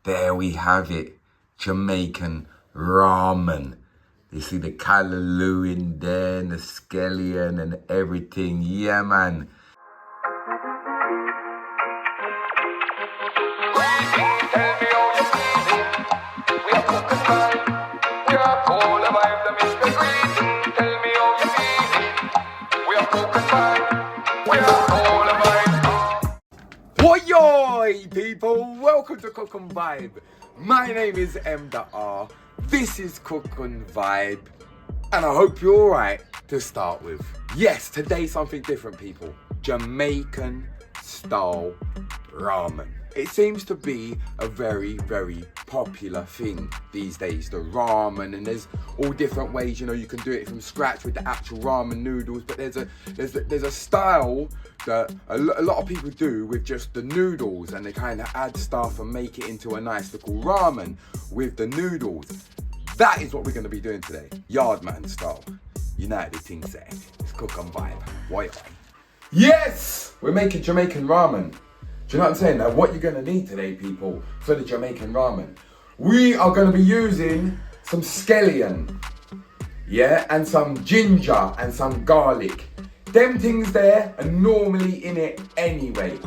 There we have it, Jamaican ramen. You see the callaloo in there and the scallion and everything. Yeah, man. Oi, people, welcome to Cook and Vibe. My name is M.R. This is Cook and Vibe, and I hope you're alright to start with. Yes, today something different, people. Jamaican style ramen. It seems to be a very, very popular thing these days, the ramen, and there's all different ways, you know, you can do it from scratch with the actual ramen noodles, but there's a style that a lot of people do with just the noodles, and they kind of add stuff and make it into a nice little ramen with the noodles. That is what we're going to be doing today, Yardman style. You know the thing say, it's Cook and Vibe. Why? Yes, we're making Jamaican ramen. Do you know what I'm saying? Now, what you're going to need today, people, for the Jamaican ramen, we are going to be using some scallion, yeah, and some ginger and some garlic. Them things there are normally in it anyway,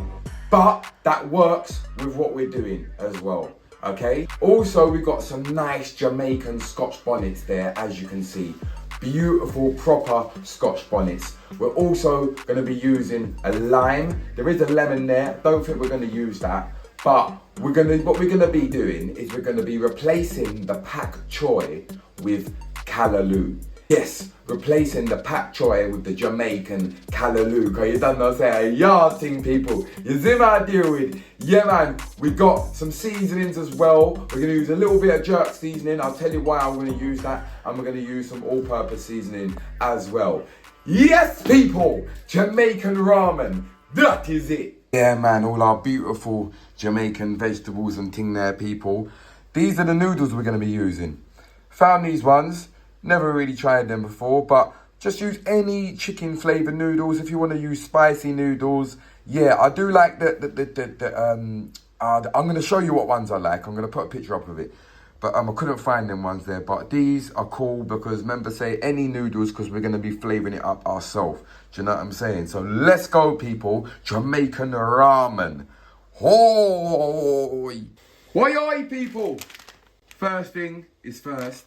but that works with what we're doing as well, okay? Also, we've got some nice Jamaican Scotch bonnets there, as you can see. Beautiful, proper Scotch bonnets. We're also going to be using a lime. There is a lemon there. Don't think we're going to use that. But what we're going to be doing is we're going to be replacing the pak choy with callaloo. Yes, replacing the pak choy with the Jamaican callaloo. Because you don't know, say a yard thing, people. You see what I deal with? Yeah, man. We got some seasonings as well. We're going to use a little bit of jerk seasoning. I'll tell you why I'm going to use that. And we're going to use some all-purpose seasoning as well. Yes, people. Jamaican ramen. That is it. Yeah, man. All our beautiful Jamaican vegetables and thing there, people. These are the noodles we're going to be using. Found these ones. Never really tried them before, but just use any chicken flavored noodles. If you want to use spicy noodles, yeah, I do like I'm going to show you what ones I like. I'm going to put a picture up of it, but I couldn't find them ones there. But these are cool because remember, say any noodles because we're going to be flavoring it up ourselves. Do you know what I'm saying? So let's go, people. Jamaican ramen. Hoi, hoi, hoi, people. First thing is first.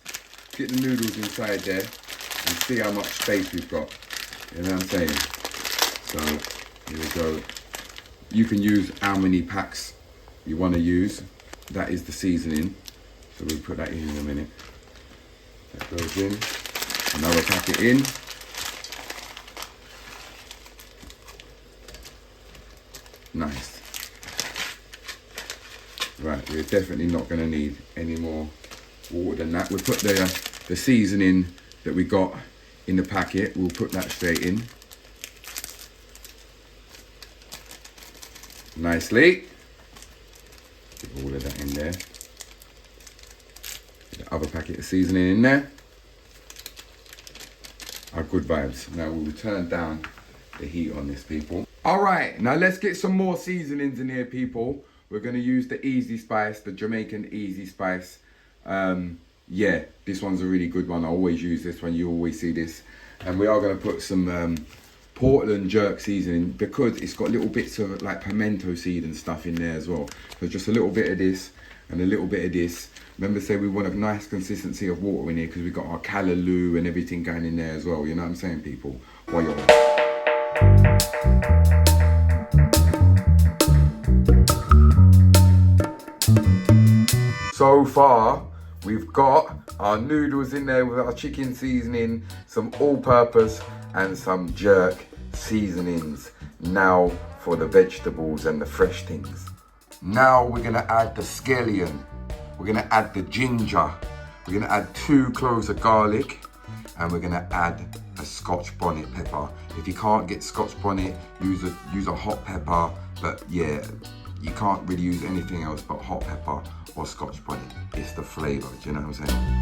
Get the noodles inside there and see how much space we've got. You know what I'm saying? So here we go. You can use how many packs you want to use. That is the seasoning. So we'll put that in a minute. That goes in. Another packet in. Nice. Right, we're definitely not going to need any more water than that. We'll put the seasoning that we got in the packet, we'll put that straight in. Nicely. Put all of that in there. The other packet of seasoning in there. Our good vibes. Now we'll turn down the heat on this, people. All right, now let's get some more seasonings in here, people. We're going to use the Easy Spice, the Jamaican Easy Spice. Yeah, this one's a really good one. I always use this one. You always see this. And we are going to put some Portland jerk seasoning because it's got little bits of like pimento seed and stuff in there as well. So just a little bit of this and a little bit of this. Remember, say we want a nice consistency of water in here because we've got our callaloo and everything going in there as well. You know what I'm saying, people? While you're so far, we've got our noodles in there with our chicken seasoning, some all-purpose and some jerk seasonings. Now for the vegetables and the fresh things. Now we're gonna add the scallion. We're gonna add the ginger. We're gonna add 2 cloves of garlic, and we're gonna add a Scotch bonnet pepper. If you can't get Scotch bonnet, use a hot pepper. But yeah, you can't really use anything else but hot pepper or Scotch bonnet. It's the flavour, do you know what I'm saying?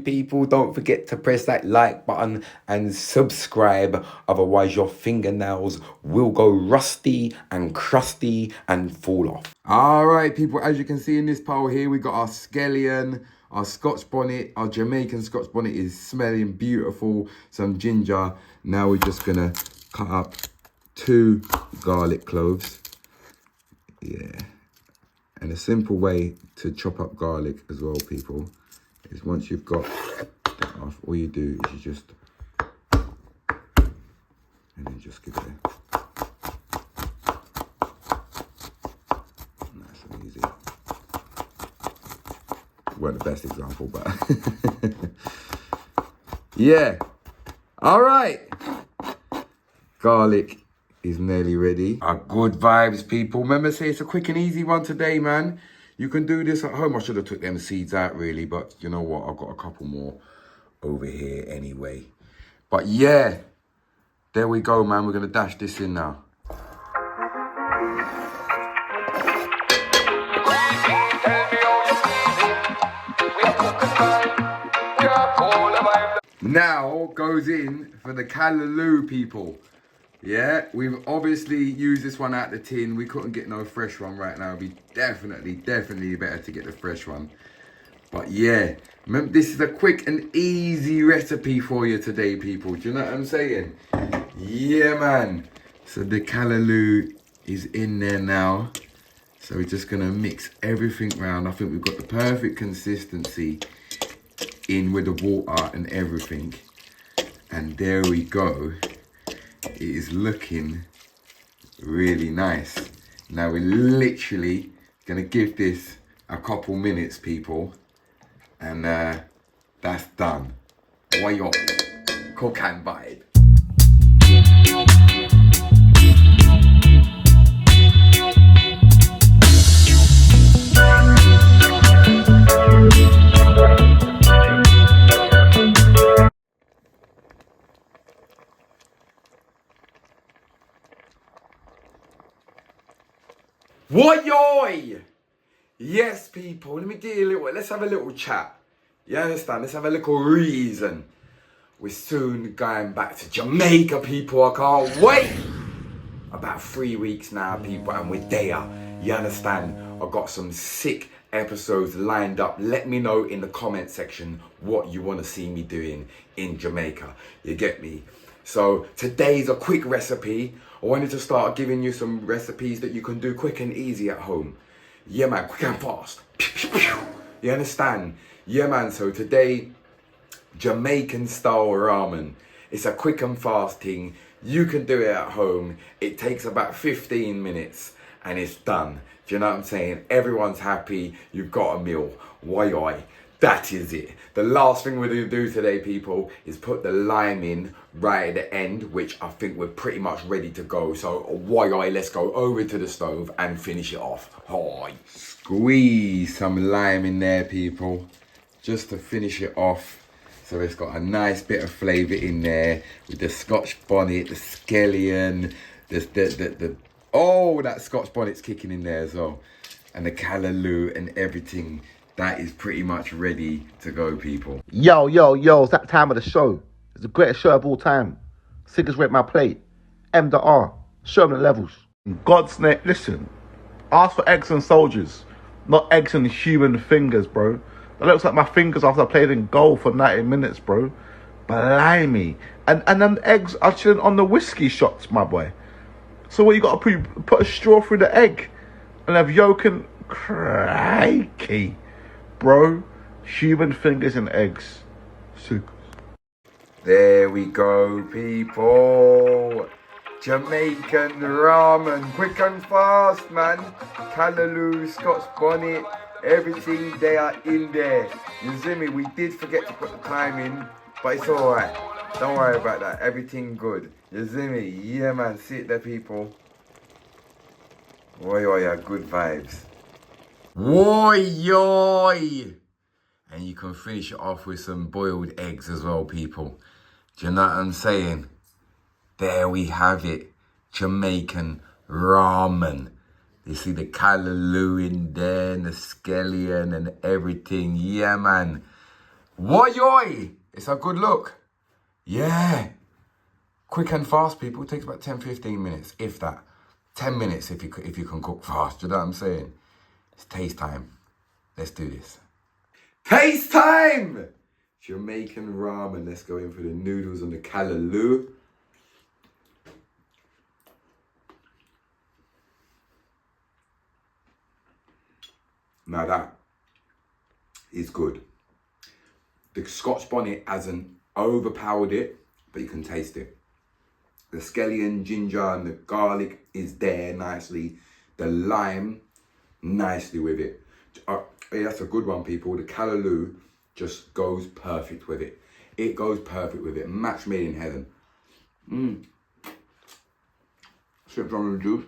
people. Don't forget to press that like button and subscribe. Otherwise, your fingernails will go rusty and crusty and fall off. All right, people. As you can see in this pile here, we got our scallion, our Scotch bonnet, our Jamaican Scotch bonnet is smelling beautiful. Some ginger. Now we're just gonna cut up 2 garlic cloves. Yeah. And a simple way to chop up garlic as well, people, is once you've got that off, all you do is you just, and then just give it nice and easy. Weren't the best example, but yeah. All right. Garlic is nearly ready. Our good vibes, people. Remember, say it's a quick and easy one today, man. You can do this at home. I should have took them seeds out, really, but you know what? I've got a couple more over here anyway. But yeah, there we go, man. We're gonna dash this in now. Now goes in for the Callaloo, people. Yeah, we've obviously used this one out the tin. We couldn't get no fresh one right now. It'd be definitely better to get the fresh one. But yeah, remember, this is a quick and easy recipe for you today, people. Do you know what I'm saying? Yeah, man. So the Callaloo is in there now. So we're just gonna mix everything round. I think we've got the perfect consistency in with the water and everything. And there we go. It is looking really nice. Now we're literally gonna give this a couple minutes, people, and that's done. Why your cook and vibe. Woyoy! Yes, people, let me get you a little, let's have a little chat. You understand? Let's have a little reason. We're soon going back to Jamaica, people. I can't wait. About 3 weeks now, people, and we're there. You understand? I've got some sick episodes lined up. Let me know in the comment section what you want to see me doing in Jamaica. You get me? So today's a quick recipe. I wanted to start giving you some recipes that you can do quick and easy at home. Yeah, man, quick and fast. You understand? Yeah, man, so today, Jamaican style ramen. It's a quick and fast thing. You can do it at home. It takes about 15 minutes and it's done. Do you know what I'm saying? Everyone's happy. You've got a meal. Why? That is it. The last thing we're going to do today, people, is put the lime in right at the end, which I think we're pretty much ready to go. So why, let's go over to the stove and finish it off. Hi. Squeeze some lime in there, people, just to finish it off. So it's got a nice bit of flavour in there with the Scotch bonnet, the scallion, oh, that Scotch bonnet's kicking in there as well. And the Callaloo and everything. That is pretty much ready to go, people. Yo, it's that time of the show. It's the greatest show of all time. Sickers rate my plate. M to R. Show them the levels. God's name, listen. Ask for eggs and soldiers, not eggs and human fingers, bro. That looks like my fingers after I played in goal for 90 minutes, bro. Blimey. And them eggs are chilling on the whiskey shots, my boy. So what, you got to put a straw through the egg and have yolk and... Crikey. Bro, human fingers and eggs. Sick. There we go, people. Jamaican ramen, quick and fast, man. Callaloo, Scotch bonnet, everything they are in there. You see me? We did forget to put the thyme in, but it's all right. Don't worry about that. Everything good. You see me? Yeah, man. Sit there, people. Woy, good vibes. Woy! And you can finish it off with some boiled eggs as well, people. Do you know what I'm saying? There we have it. Jamaican ramen. You see the Callaloo in there and the scallion and everything. Yeah, man. Woyoy! It's a good look. Yeah. Quick and fast, people. It takes about 10-15 minutes, if that. 10 minutes if you can cook fast. You know what I'm saying? It's taste time. Let's do this. Taste time! Jamaican ramen. Let's go in for the noodles and the callaloo. Now that is good. The Scotch bonnet hasn't overpowered it, but you can taste it. The scallion, ginger and the garlic is there nicely. The lime, nicely with it. Hey, that's a good one, people. The callaloo just goes perfect with it. It goes perfect with it. Match made in heaven. Sip some of the juice.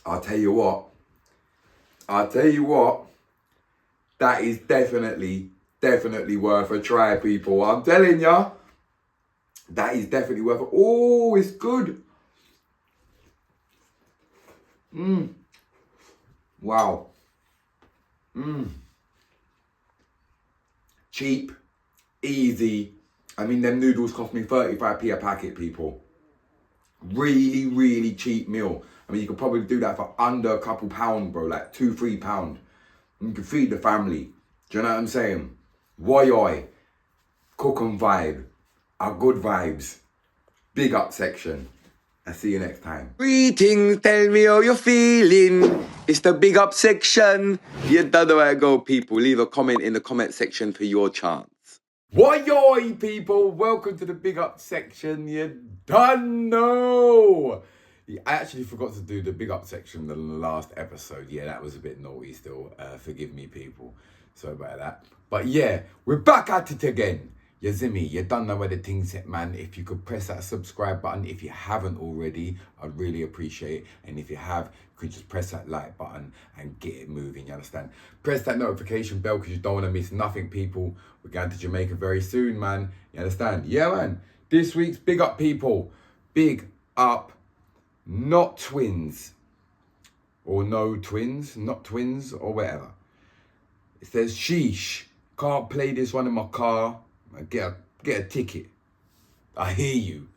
I'll tell you what. That is definitely worth a try, people. I'm telling ya. That is definitely worth it. Oh, it's good. Wow. Cheap, easy. I mean, them noodles cost me 35p a packet, people. Really, really cheap meal. I mean, you could probably do that for under a couple pound, bro. Like £2-3. You can feed the family. Do you know what I'm saying? Woyoy. Cook and vibe. Are good vibes. Big up section. I'll see you next time. Greetings, tell me how you're feeling. It's the big up section. You don't know where to go, people. Leave a comment in the comment section for your chance. Woyoy, people. Welcome to the big up section. You don't know. I actually forgot to do the big up section in the last episode. Yeah, that was a bit naughty still. Forgive me, people. Sorry about that. But yeah, we're back at it again. You see me? You don't know where the thing's at, man. If you could press that subscribe button, if you haven't already, I'd really appreciate it. And if you have, you could just press that like button and get it moving, you understand? Press that notification bell because you don't want to miss nothing, people. We're going to Jamaica very soon, man. You understand? Yeah, man. This week's big up, people. Big up. Not twins. Or no twins. Not twins or whatever. It says, sheesh. Can't play this one in my car. Get a ticket. I hear you.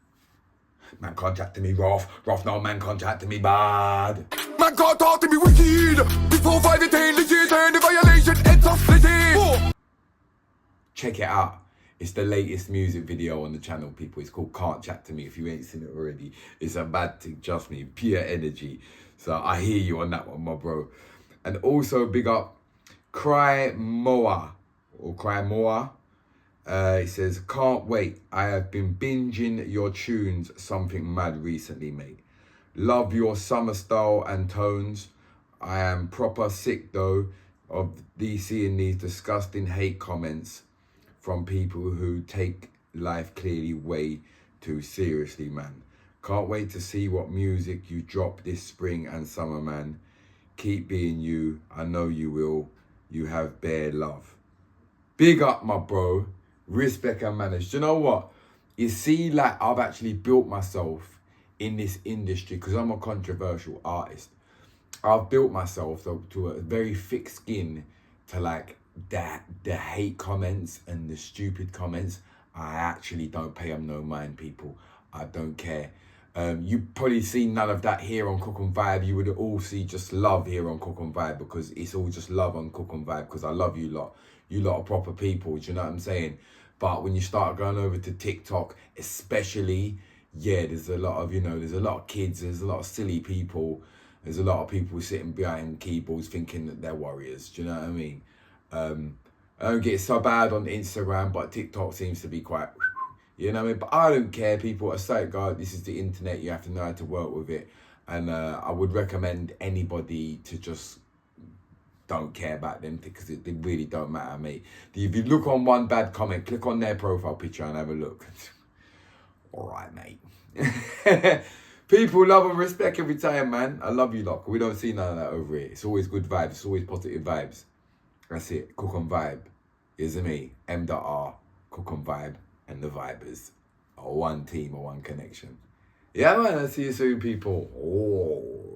Man contacted me, Roth. Roth, no man contacted me, bad. Man can't talk to me wicked. Before 5 and 10 legit and the violation ends up splitting. Check it out. It's the latest music video on the channel, people. It's called Can't Chat to Me. If you ain't seen it already, it's a bad thing, trust me. Pure energy. So I hear you on that one, my bro. And also big up Cry Moa. Or Cry Moa. It says, can't wait. I have been binging your tunes, something mad recently, mate. Love your summer style and tones. I am proper sick, though, of seeing these disgusting hate comments from people who take life clearly way too seriously, man. Can't wait to see what music you drop this spring and summer, man. Keep being you. I know you will. You have bare love. Big up, my bro. Respect and manners. Do you know what? You see, like, I've actually built myself in this industry because I'm a controversial artist. I've built myself to a very thick skin to, like, the hate comments and the stupid comments. I actually don't pay them no mind, people. I don't care. You probably see none of that here on Cook and Vibe. You would all see just love here on Cook and Vibe because it's all just love on Cook and Vibe because I love you lot. You lot are proper people, do you know what I'm saying? But when you start going over to TikTok, especially, yeah, there's a lot of, there's a lot of kids, there's a lot of silly people. There's a lot of people sitting behind keyboards thinking that they're warriors, do you know what I mean? I don't get so bad on Instagram, but TikTok seems to be quite, you know what I mean? But I don't care, people. I say, God, this is the internet. You have to know how to work with it. And I would recommend anybody to just don't care about them because they really don't matter, mate. If you look on one bad comment, click on their profile picture and have a look. All right, mate. People love and respect every time, man. I love you lot. We don't see none of that over here. It's always good vibes. It's always positive vibes. That's it. Cook and Vibe. Isn't me? M.R. Cook and Vibe and the Vibers are one team or one connection. Yeah, man. I'll see you soon, people. Oh.